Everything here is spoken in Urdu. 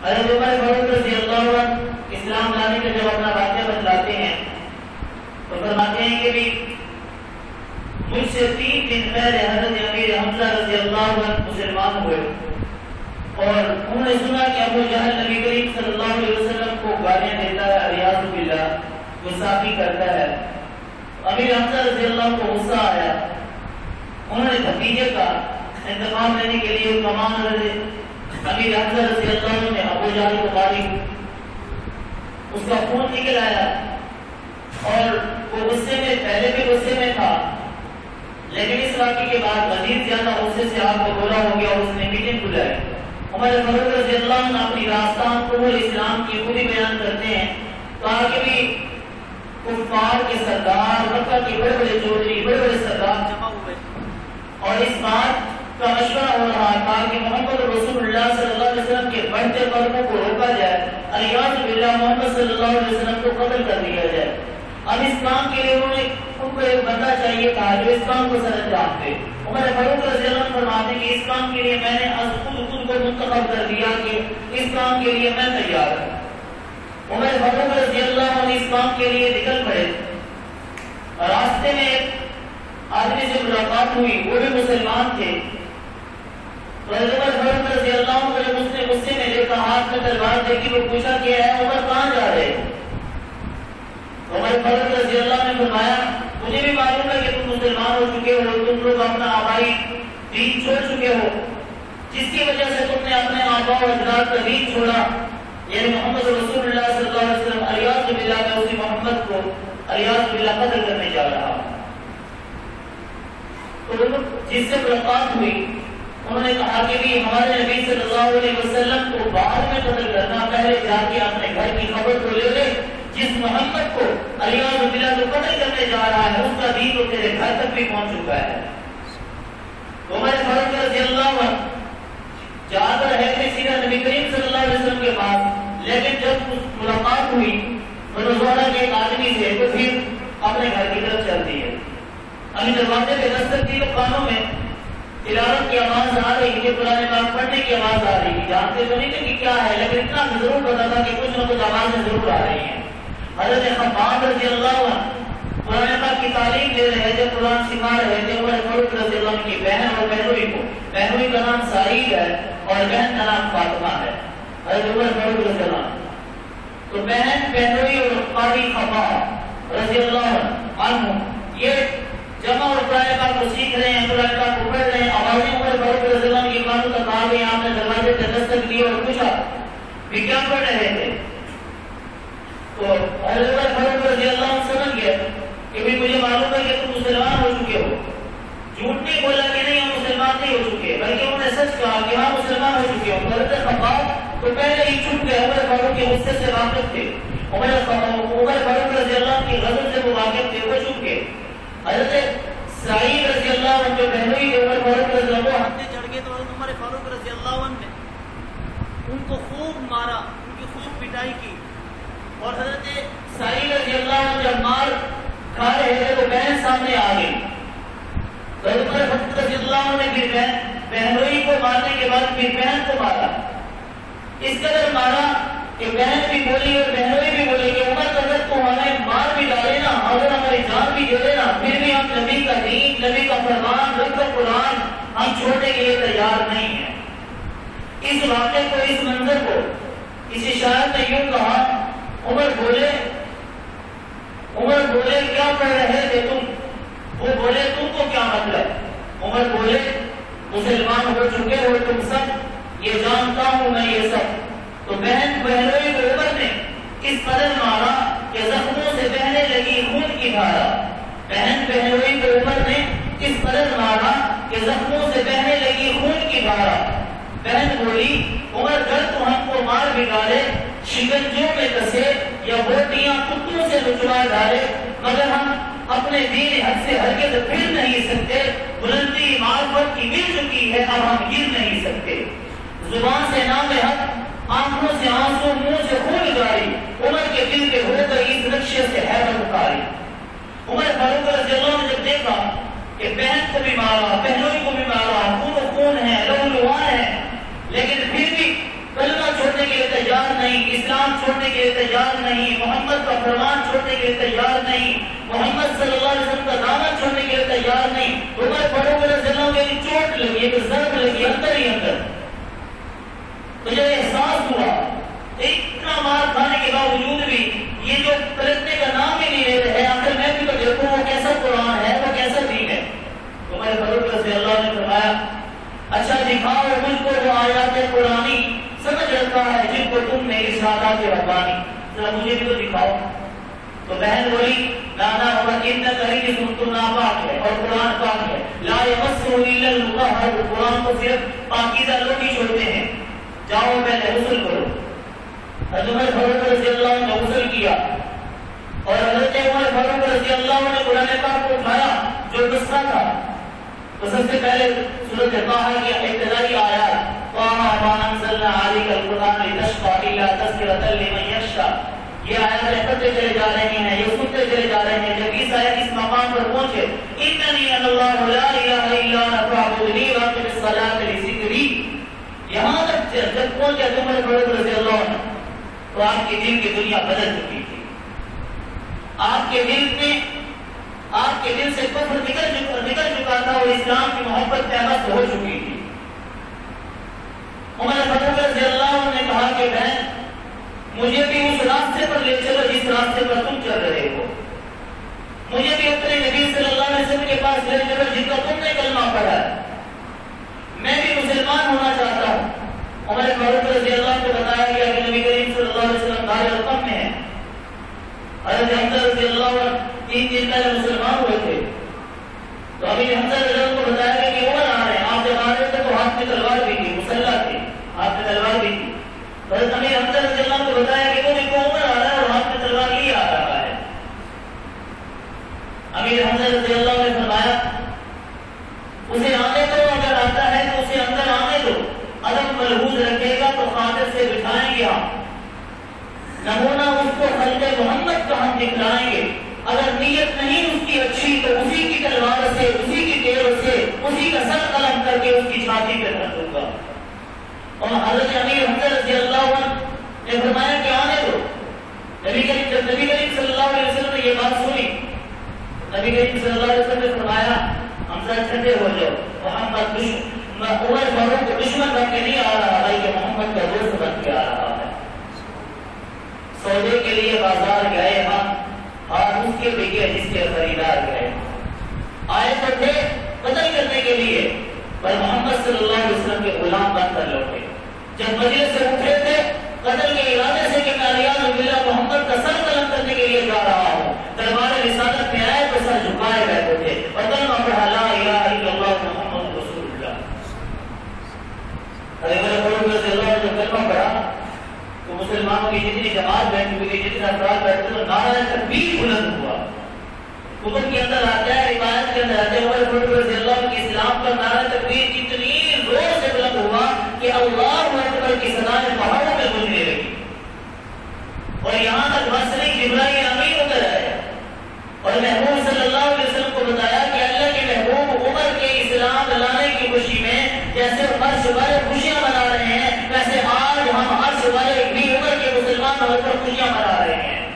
حضرت عمر فاروق رضی اللہ عنہ اسلام لانے کا جب اپنا واقعہ بتلاتے ہیں تو فرماتے ہیں کہ بھی مجھ سے 3 دن پہلے حضرت امیر حمزہ رضی اللہ عنہ مسلمان ہوئے اور انہوں نے سنا کہ ابو جہل نبی کریم صلی اللہ علیہ وسلم کو گالیاں دیتا ہے، اریاض باللہ، گستاخی کرتا ہے۔ امیر حمزہ رضی اللہ عنہ کو غصہ آیا، انہوں نے بھتیجے کا انتقام لینے کے لیے کمان رہے۔ امیر حمزہ رضی اللہ عنہ نے ابو جہل کو ماری، اس کا خون نکل آیا اور وہ غصے میں، پہلے بھی غصے میں تھا لیکن اس واقعے کے بعد مزید زیادہ غصے سے آپ کو بولا ہو گیا اور اس نے میٹنگ بلائی۔ عمر فاروق رضی اللہ عنہ اپنی داستان کو اسلام کی پوری بیان کرتے ہیں، کہا کہ بھی کفار کے سردار، مکہ کے بڑے بڑے چودھری، بڑے بڑے سردار جمع ہوئے اور اس بات کا مشورہ ہو رہا تھا کہ محمد رسول اللہ صلی اللہ علیہ وسلم کے بڑھتے قدموں کو روکا جائے، الیاذ باللہ محمد صلی اللہ علیہ وسلم کو قتل کر دیا جائے۔ اب اس کام کے لیے انہوں نے ان کو ایک بندہ چاہیے تھا جو اس کام کو سر انجام دے۔ عمر فاروق رضی اللہ عنہ فرماتے ہیں کہ اس کام کے لیے میں نے خود کو منتخب کر دیا کہ اس کام کے لیے میں تیار ہوں۔ عمر فاروق رضی اللہ عنہ اس کام کے لیے نکل پڑے۔ راستے میں ایک آدمی سے ملاقات ہوئی، وہ بھی مسلمان تھے۔ عمر فاروق رضی اللہ عنہ جب اس نے غصے میں دیکھا، ہاتھ میں تلوار دیکھی، وہ پوچھا کہ اے عمر کہاں جا رہے؟ عمر فاروق رضی اللہ نے فرمایا مجھے بھی معلوم ہے کہ تم مسلمان ہو چکے ہو، تم لوگ اپنا آبائی دین چھوڑ چکے ہو، جس کی وجہ سے تم نے اپنے آبا و اجداد کا دین چھوڑا، یعنی محمد رسول اللہ صلی اللہ علیہ وسلم، الیاذ باللہ میں اسی محمد کو الیاذ باللہ قتل کرنے جا رہا ہوں۔ تو جس سے ملاقات ہوئی انہوں نے کہا کہ بھی ہمارے نبی صلی اللہ علیہ وسلم کو بعد میں قتل کرنا، پہلے جا کے اپنے گھر کی خبر تو لے لے، جس محمد کو الیاذ باللہ کو قتل کرنے جا رہا ہے اس کا دین تو تیرے گھر تک بھی پہنچ چکا ہے۔ عمر فاروق رضی اللہ عنہ جا کر رہے تھے سیدھا نبی کریم صلی اللہ علیہ وسلم کے پاس، لیکن جب ملاقات ہوئی بنوزوارہ کے ایک آدمی سے تو پھر اپنے گھر کی طرف چل دیے۔ ابھی دروازے پہ دستک دی تو کانوں میں تلاوت کی آواز آ رہی تھی، قرآن پاک پڑھنے کی آواز آ رہی تھی، جانتے تو نہیں تھے کہ کیا ہے لیکن اتنا ضرور پتا تھا کہ کچھ نہ کچھ آوازیں ضرور آ رہی ہیں۔ حضرت خباب رضی اللہ عنہ قرآن پاک کی تعلیم دے رہے تھے، قرآن سکھا رہے تھے عمر فاروق رضی اللہ عنہ کی بہن اور بہنوئی کو، بہنوئی کا نام سعید ہے اور بہن کا نام فاطمہ ہے۔ حضرت عمر فاروق رضی اللہ عنہ تو بہن، بہنوئی اور قاری خباب رضی اللہ عنہ یہ جمع اور قرآن پاک کو سیکھ رہے ہیں، قرآن پاک کو پڑھ رہے ہیں، آوازیں عمر فاروق رضی اللہ عنہ کی کانوں تک آ گئی۔ آپ نے دروازے پہ دستک دی اور پوچھا بھی کیا پڑھ رہے تھے؟ تو حضرت عمر فاروق رضی اللہ عنہ سمجھ گئے کہ بھی مجھے معلوم ہے کہ تم مسلمان ہو چکے ہو۔ جھوٹ نہیں بولا کہ نہیں ہم مسلمان نہیں ہو چکے، بلکہ انہوں نے سچ کہا کہ ہاں مسلمان ہو چکے ہو۔ حضرت خباب تو پہلے ہی چھپ گئے، عمر فاروق کے غصے سے واقف تھے، عمر فاروق رضی اللہ عنہ کی غضب سے وہ واقف تھے، وہ چھپ گئے۔ حضرت سعید رضی اللہ عنہ جو بہنوئی تھے عمر فاروق رضی اللہ عنہ ہتھے چڑھ گئے تو حضرت عمر فاروق رضی اللہ عنہ نے ان کو خوب مارا، ان کی خوب پٹائی کی اور حضرت سعید رضی اللہ عنہ جب مار کھا رہے تھے تو بہن سامنے آ گئی۔ حضرت عمر فاروق رضی اللہ عنہ نے پھر بہنوئی کو مارنے کے بعد پھر بہن کو مارا، اس قدر مارا کہ بہن بھی بولی اور بہنوئی بھی بولی کہ عمر اگر تو ہمیں مار بھی ڈالے نا، اگر ہماری جان بھی دے دے نا، پھر بھی ہم نبی کا دین، نبی کا فرمان، رب کا قرآن ہم چھوڑنے کے لیے تیار نہیں ہیں۔ اس واقعے کو، اس منظر کو کسی شاعر نے یوں کہا، عمر بولے کیا پڑھ رہے تھے تم؟ وہ بولے تم کو کیا مطلب؟ عمر بولے مسلمان ہو چکے ہو تم سب، یہ جانتا ہوں میں یہ سب۔ تو بہن بہنوئی کو عمر نے اس قدر مارا کہ زخموں سے بہنے لگی خون کی دھارا۔ بہن بہنوئی کو عمر نے اس قدر مارا کہ زخموں سے بہنے لگی خون کی دھارا۔ بہن بولی عمر گر تو ہم کو مار بھی ڈالے، شکنجوں میں کسے یا بوٹیاں کتوں سے نچوا ڈالے، مگر ہم اپنے دین حق سے ہرگز پھر نہیں سکتے، بلندی معرفت کی مل چکی ہے اب ہم گر نہیں سکتے۔ زبان سے نام حق، آنکھوں سے آنسو، منہ سے خون جاری، عمر کے دل پہ ہو گئی اس نقشے سے حیرت اتاری۔ عمر فاروق رضی اللہ عنہ نے جب دیکھا کہ بہن کو بھی مارا، بہنوئی کو بھی مارا، خون و خون ہے، لہو لہان ہے، لیکن پھر بھی کلمہ چھوڑنے کے لیے نہیں، اسلام چھوڑنے کے لیے تیار نہیں، محمد کا فرمان چھوڑنے کے لیے تیار نہیں، محمد صلی اللہ علیہ وسلم کا دامن چھوڑنے کے لیے تیار نہیں. عمر فاروق رضی اللہ عنہ کی چوٹ لگی، ایک ضرب لگی اندر ہی اندر. تو جب احساس ہوا اتنا مار کھانے کے باوجود بھی یہ جو پلٹنے کا نام ہی نہیں لے رہے، آخر میں بھی تو دیکھوں وہ کیسا قرآن ہے، وہ کیسا دین ہے. عمر فاروق رضی اللہ عنہ نے فرمایا اچھا دکھاؤ مجھ کو وہ آیات قرآنی سمجھ رکھا ہے جن کو تم نے ارشادات ربانی، ذرا مجھے بھی تو دکھاؤ. تو بہن بولی نانا اور انک حدیث تو ناپاک ہے اور قرآن پاک ہے، لا یمسہ الا المطہر، قرآن کو صرف پاکیزہ لوگ ہی چھوڑتے ہیں. جاؤ پہلے غسل کرو. حضرت عمر فاروق رضی اللہ عنہ نے غسل کیا اور حضرت عمر فاروق رضی اللہ عنہ نے قرآن پاک کو اٹھایا جو نسخہ تھا. تو سب سے پہلے سورۃ طٰہٰ کی ابتدائی آیات طٰہٰ مَا أَنزَلْنَا عَلَيْكَ الْقُرْآنَ لِتَشْقَىٰ إِلَّا تَذْكِرَةً لِمَن يَخْشَىٰ. یہ آیات پڑھتے چلے جا رہے ہیں، یہ سنتے چلے جا رہے ہیں. جب اس آیت اس مقام پر پہنچے إِنَّنِي أَنَا اللَّهُ لَا إِلَٰهَ إِلَّا أَنَا فَاعْبُدْنِي وَأَقِمِ الصَّلَاةَ لِذِكْرِي. یہاں تک جب پہنچا عمر فاروق رضی اللہ عنہ تو آپ کے دل کی دنیا بدل چکی تھی. آپ کے دل میں آپ کے دل سے کفر نکل چکا تھا اور اسلام کی محبت پیدا ہو چکی تھی. عمر فاروق رضی اللہ عنہ نے کہا کہ بہن مجھے بھی اس راستے پر لے چلو جس راستے پر تم چل رہے ہو، مجھے بھی اپنے نبی صلی اللہ علیہ وسلم کے پاس لے چلو جن کا تم نے کلمہ پڑھا ہے، میں بھی مسلمان ہونا چاہتا ہوں. عمر فاروق رضی اللہ عنہ کو بتایا گیا کہ نبی کریم صلی اللہ علیہ وسلم دار القم میں ہیں. حضرت حمزہ رضی اللہ عنہ 3 دن پہلے مسلمان ہوئے تھے. تو ابھی حمزہ رضی اللہ عنہ کو بتایا گیا کہ عمر آ رہے ہیں. آپ جب آ رہے تھے تو ہاتھ میں تلوار بھی تھی، مسلح تھی، ہاتھ میں تلوار بھی تھی. حضرت امیر حمزہ رضی اللہ عنہ کو بتایا کہ وہ دیکھو عمر آ رہا ہے اور ہاتھ میں تلوار لیے آ رہا ہے. امیر حمزہ رضی اللہ عنہ نے فرمایا اسے آنے دو، اگر آتا ہے تو اسے اندر آنے دو، ادب ملحوظ رکھے گا تو خاطر سے بٹھائیں گے. ہم نمونہ اس کو خلق محمد کا ہم دکھلائیں گے. اگر نیت نہیں اس کی اچھی تو اسی کی تلوار سے، اسی کی تیر سے، اسی کا سر قلم کر کے اس کی چھاتی پہ رکھ دوں گا. اور حضرت امیر حمزہ رضی اللہ عنہ نے فرمایا کہ آنے دو. نبی کریم صلی اللہ علیہ وسلم نے یہ بات سنی. نبی کریم صلی اللہ علیہ وسلم نے فرمایا حمزہ ٹھنڈے ہو جاؤ، محمد عمر فاروق کو دشمن بن کے نہیں آ رہا بلکہ محمد کا دوست بن کے آ رہا ہے. سودے کے لیے بازار گئے ہم، اور اس کے بگے جس کے خریدار گئے. آئے تو تھے قتل کرنے کے لیے پر محمد صلی اللہ علیہ وسلم کے غلام بن کر لوٹے. جب مجلس سے اٹھے تھے قتل کے ارادے سے کہ میں ریاض باللہ محمد کا سر قلم کرنے کے لیے جا رہا ہوں، دربار رسالت میں آئے تو سر جھکائے بیٹھے تھے اور کلمہ پڑھا لا الہ الا اللہ محمد رسول اللہ. عمر فاروق رضی اللہ عنہ نے کلمہ پڑھا تو مسلمانوں کی جتنی جماعت بیٹھی ہوئی تھی، جتنے افراد بیٹھے تھے، نعرہ تکبیر بلند ہوا. کتب کے اندر آتا ہے، روایت کے اندر آتا ہے عمر فاروق رضی اللہ عنہ کے اسلام کا نعرہ تکبیر اتنی زور سے بلند ہوا کہ اللہ اکبر کی صدائیں پہاڑوں میں گونجنے لگی اور یہاں تک مسئلہ جبرائیل امین اتر آئے اور محبوب صلی اللہ علیہ وسلم کو بتایا کہ اللہ کے محبوب عمر کے اسلام لانے کی خوشی میں جیسے عرش والے خوشیاں منا رہے ہیں، ویسے آج ہم عرش والے بھی عمر کے مسلمان ہو کر خوشیاں منا رہے ہیں.